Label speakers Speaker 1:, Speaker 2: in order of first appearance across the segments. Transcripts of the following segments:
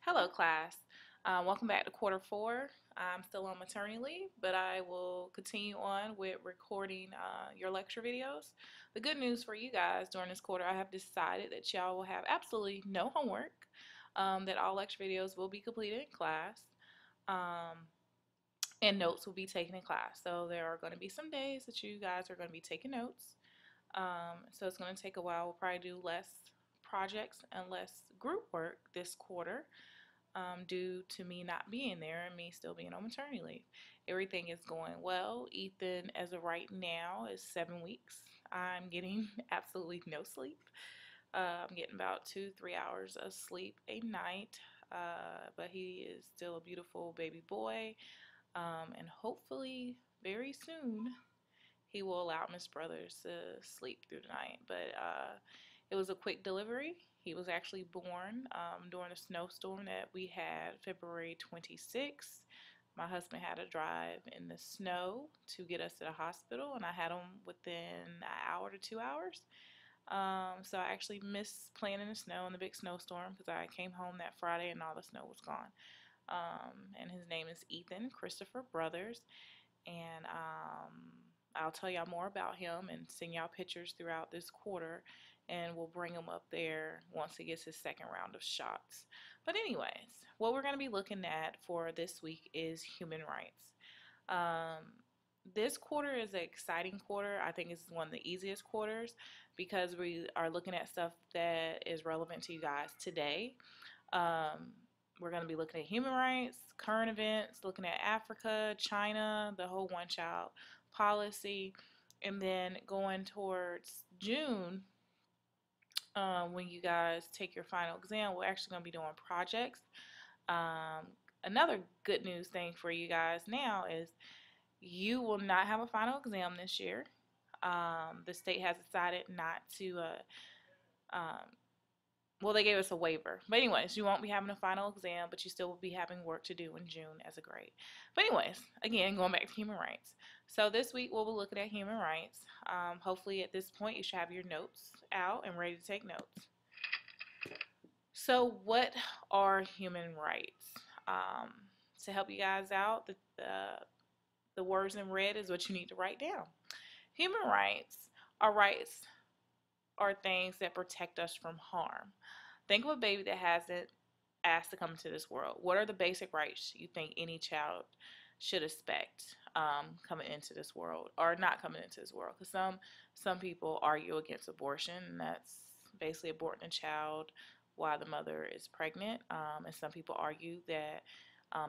Speaker 1: Hello, class. Welcome back to quarter four. I'm still on maternity leave, but I will continue on with recording your lecture videos. The good news for you guys during this quarter, I have decided that y'all will have absolutely no homework, that all lecture videos will be completed in class, um, and notes will be taken in class. So there are going to be some days that you guys are going to be taking notes. So it's going to take a while. We'll probably do less projects and less group work this quarter due to me not being there and me still being on maternity leave. Everything is going well. Ethan, as of right now, is 7 weeks. I'm getting absolutely no sleep. I'm getting about 2-3 hours of sleep a night, but he is still a beautiful baby boy, and hopefully very soon he will allow Miss Brothers to sleep through the night. But it was a quick delivery. He was actually born during a snowstorm that we had February 26th. My husband had to drive in the snow to get us to the hospital, and I had him within an hour to 2 hours. So I actually missed playing in the snow in the big snowstorm because I came home that Friday and all the snow was gone. And his name is Ethan Christopher Brothers, and I'll tell y'all more about him and send y'all pictures throughout this quarter, and we'll bring him up there once he gets his second round of shots. But anyways, what we're going to be looking at for this week is human rights. Um, this quarter is an exciting quarter. I think it's one of the easiest quarters because we are looking at stuff that is relevant to you guys today. Um, we're going to be looking at human rights, current events, looking at Africa, China, the whole one child policy, and then going towards June, when you guys take your final exam, we're actually going to be doing projects. Um, Another good news thing for you guys now is you will not have a final exam this year. The state has decided not to um, well, they gave us a waiver. But anyways, you won't be having a final exam, but you still will be having work to do in June as a grade. But anyways, again, going back to human rights. So this week we'll be looking at human rights. Hopefully at this point you should have your notes out and ready to take notes. So what are human rights? To help you guys out, the words in red is what you need to write down. Human rights are things that protect us from harm. Think of a baby that hasn't asked to come into this world. What are the basic rights you think any child should expect coming into this world or not coming into this world? Because some people argue against abortion, and that's basically aborting a child while the mother is pregnant. And some people argue that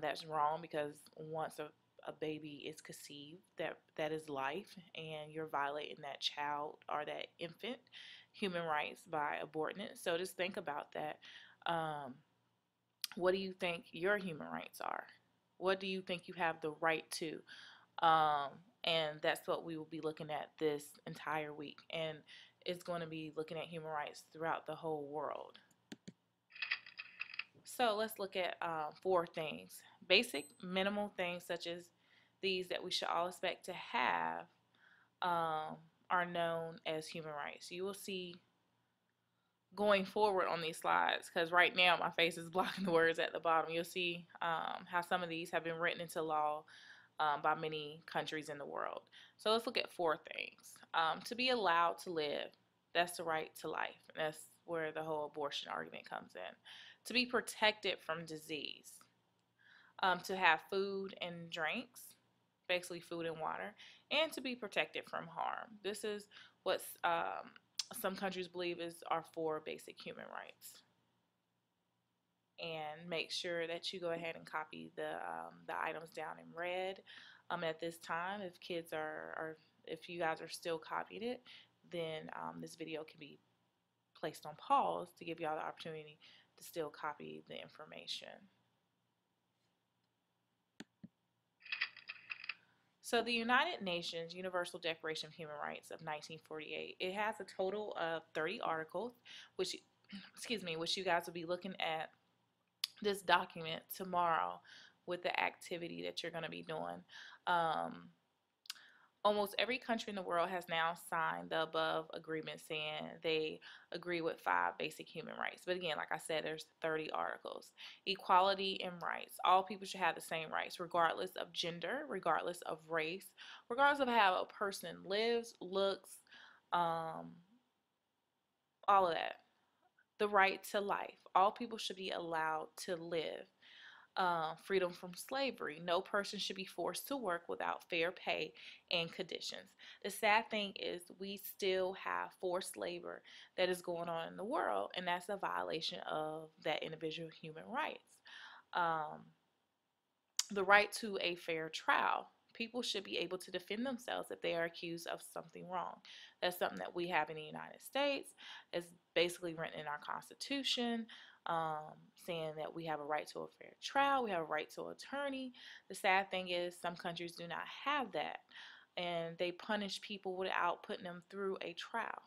Speaker 1: that's wrong because once a baby is conceived, that is life, and you're violating that child or that infant human rights by aborting it. So just think about that. Um, what do you think your human rights are? What do you think you have the right to? And that's what we will be looking at this entire week. And it's going to be looking at human rights throughout the whole world. So let's look at four things. Basic, minimal things such as these that we should all expect to have are known as human rights. You will see going forward on these slides, because right now my face is blocking the words at the bottom. You'll see how some of these have been written into law by many countries in the world. So let's look at four things. To be allowed to live, that's the right to life. That's where the whole abortion argument comes in. To be protected from disease. To have food and drinks, basically food and water, and to be protected from harm. This is what some countries believe is our four basic human rights. And make sure that you go ahead and copy the items down in red at this time. If kids if you guys are still copying it, then this video can be placed on pause to give y'all the opportunity to still copy the information. So the United Nations Universal Declaration of Human Rights of 1948, it has a total of 30 articles, which, excuse me, which you guys will be looking at this document tomorrow with the activity that you're going to be doing. Almost every country in the world has now signed the above agreement saying they agree with 5 basic human rights. But again, like I said, there's 30 articles. Equality and rights. All people should have the same rights, regardless of gender, regardless of race, regardless of how a person lives, looks, um, all of that. The right to life. All people should be allowed to live. Freedom from slavery. No person should be forced to work without fair pay and conditions. The sad thing is, we still have forced labor that is going on in the world, and that's a violation of that individual human rights. Um, the right to a fair trial. People should be able to defend themselves if they are accused of something wrong. That's something that we have in the United States. It's basically written in our Constitution, saying that we have a right to a fair trial, we have a right to an attorney. The sad thing is, some countries do not have that, and they punish people without putting them through a trial.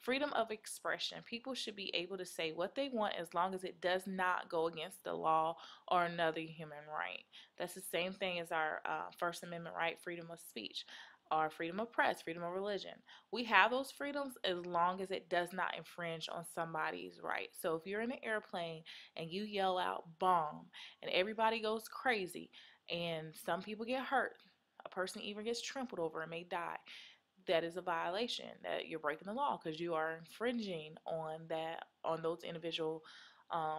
Speaker 1: Freedom of expression. People should be able to say what they want as long as it does not go against the law or another human right. That's the same thing as our First Amendment right, freedom of speech, or freedom of press, freedom of religion. We have those freedoms as long as it does not infringe on somebody's right. So if you're in an airplane and you yell out bomb and everybody goes crazy and some people get hurt, a person even gets trampled over and may die, that is a violation, that you're breaking the law because you are infringing on those individual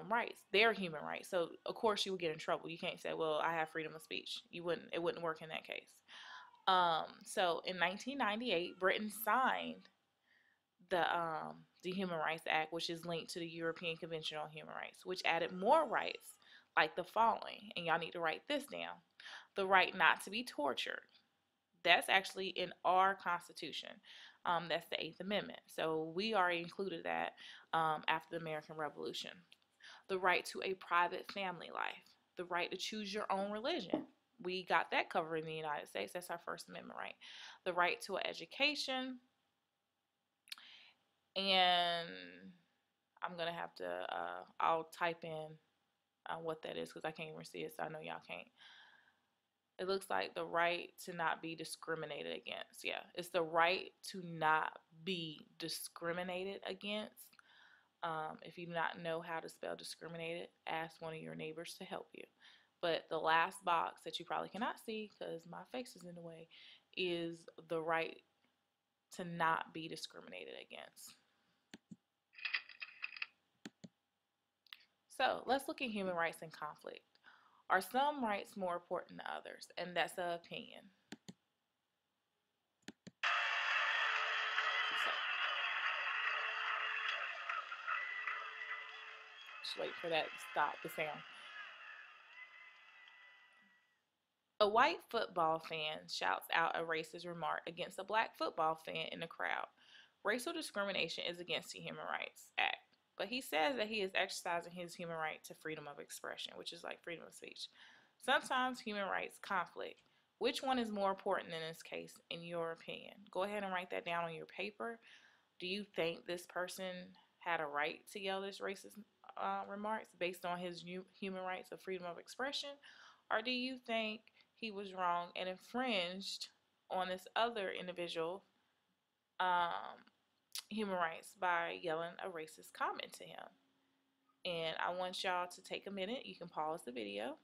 Speaker 1: rights, their human rights. So of course you would get in trouble. You can't say, well, I have freedom of speech. It wouldn't work in that case. So in 1998, Britain signed the Human Rights Act, which is linked to the European Convention on Human Rights, which added more rights like the following, and y'all need to write this down: the right not to be tortured. That's actually in our Constitution. That's the Eighth Amendment. So we already included that after the American Revolution. The right to a private family life. The right to choose your own religion. We got that covered in the United States. That's our First Amendment right. The right to an education. And I'm going to have to, I'll type in what that is because I can't even see it, so I know y'all can't. It looks like the right to not be discriminated against. Yeah, it's the right to not be discriminated against. If you do not know how to spell discriminated, ask one of your neighbors to help you. But the last box that you probably cannot see because my face is in the way is the right to not be discriminated against. So let's look at human rights in conflict. Are some rights more important than others? And that's an opinion. So just wait for that to stop the sound. A white football fan shouts out a racist remark against a black football fan in the crowd. Racial discrimination is against the Human Rights Act, but he says that he is exercising his human right to freedom of expression, which is like freedom of speech. Sometimes human rights conflict. Which one is more important in this case, in your opinion? Go ahead and write that down on your paper. Do you think this person had a right to yell this racist remarks based on his human rights of freedom of expression? Or do you think he was wrong and infringed on this other individual um, human rights by yelling a racist comment to him? And I want y'all to take a minute. You can pause the video.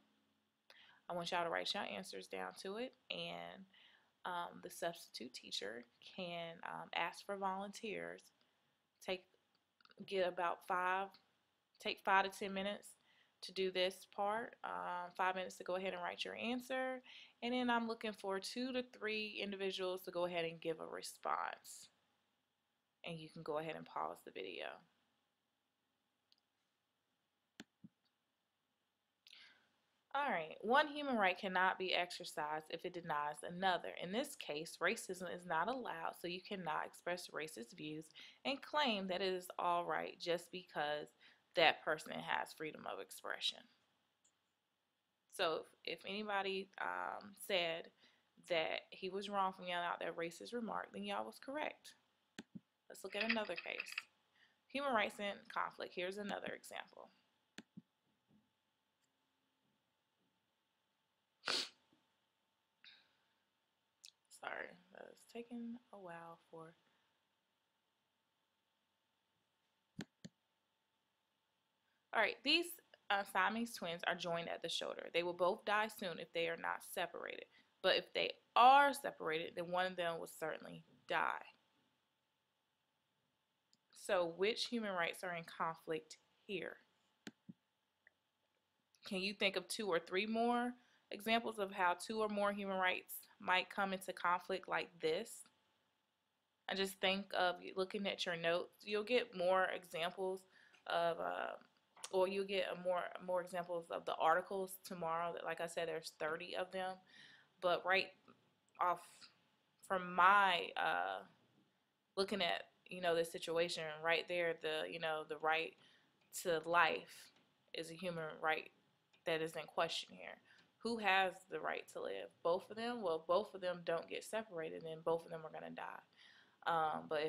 Speaker 1: I want y'all to write your answers down to it, and the substitute teacher can ask for volunteers. Take get about take 5 to 10 minutes to do this part. 5 minutes to go ahead and write your answer, and then I'm looking for 2 to 3 individuals to go ahead and give a response. And you can go ahead and pause the video. Alright, one human right cannot be exercised if it denies another. In this case, racism is not allowed, so you cannot express racist views and claim that it is all right just because that person has freedom of expression. So if anybody said that he was wrong from yelling out that racist remark, then y'all was correct. Let's look at another case. Human rights in conflict. Here's another example. Sorry, It's taking a while for. All right, these Siamese twins are joined at the shoulder. They will both die soon if they are not separated. But if they are separated, then one of them will certainly die. So which human rights are in conflict here? Can you think of 2 or 3 more examples of how 2 or more human rights might come into conflict like this? I just think of looking at your notes, you'll get more examples of, or you'll get more examples of the articles tomorrow. That, like I said, there's 30 of them. But right off from my looking at this situation right there, the right to life is a human right that is in question here. Who has the right to live? Both of them? Well, both of them don't get separated, and both of them are going to die. But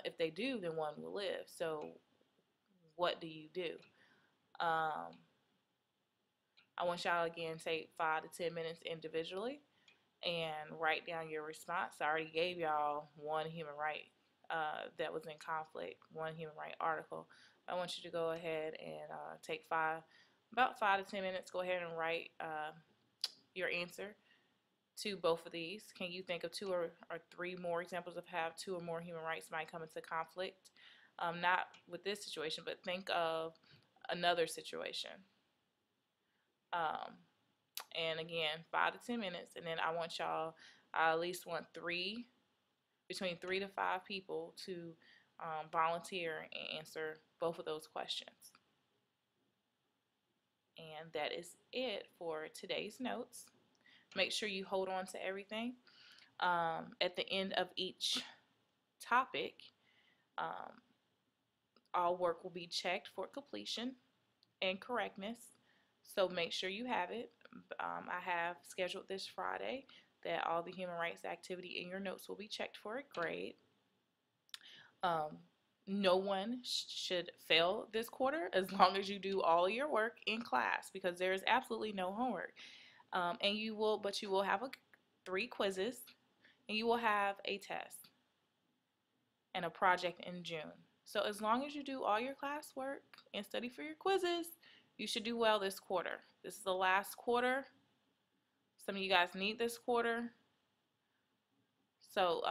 Speaker 1: if they do, then one will live. So what do you do? I want y'all again take 5 to 10 minutes individually and write down your response. I already gave y'all one human right that was in conflict, one human right article. I want you to go ahead and take about 5 to 10 minutes. Go ahead and write your answer to both of these. Can you think of 2 or 3 more examples of how 2 or more human rights might come into conflict? Not with this situation, but think of another situation. And again, 5 to 10 minutes, and then I at least want between 3 to 5 people to volunteer and answer both of those questions. And that is it for today's notes. Make sure you hold on to everything. At the end of each topic, all work will be checked for completion and correctness. So make sure you have it. I have scheduled this Friday that all the human rights activity in your notes will be checked for a grade. No one should fail this quarter as long as you do all your work in class, because there is absolutely no homework. And you will have 3 quizzes, and you will have a test and a project in June. So as long as you do all your classwork and study for your quizzes, you should do well this quarter. This is the last quarter. Some of you guys need this quarter. So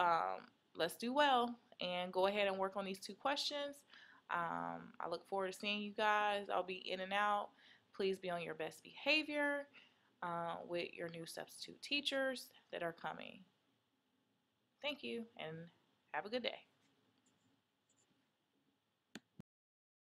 Speaker 1: let's do well and go ahead and work on these 2 questions. I look forward to seeing you guys. I'll be in and out. Please be on your best behavior with your new substitute teachers that are coming. Thank you and have a good day.